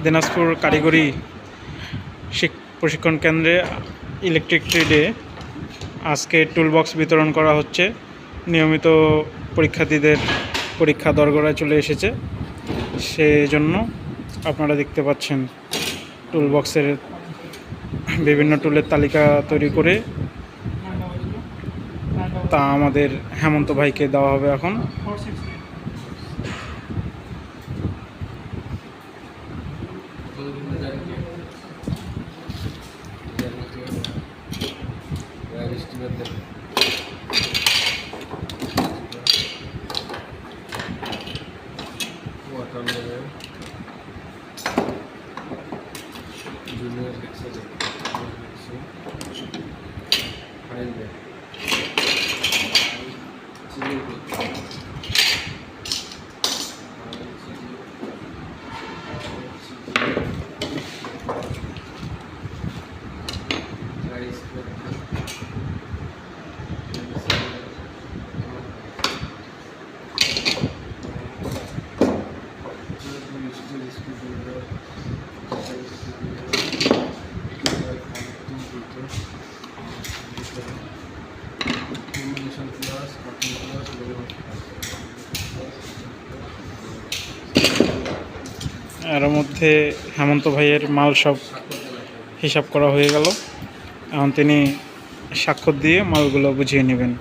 দিনাজপুর কারিগরি প্রশিক্ষণ কেন্দ্রে ইলেকট্রিক ট্রেডে আজকে টুলবক্স বিতরণ করা হচ্ছে। নিয়মিত পরীক্ষার্থীদের পরীক্ষা দরগড়ায় চলে এসেছে, সেজন্য আপনারা দেখতে পাচ্ছেন টুলবক্সের বিভিন্ন টুলের তালিকা তৈরি করে তা আমাদের হেমন্ত ভাইকে দেওয়া হবে এখন। এর মধ্যে হেমন্ত ভাইয়ের মাল সব হিসাব করা হয়ে গেল। এখন তিনি স্বাক্ষর দিয়ে মালগুলো বুঝিয়ে নেবেন।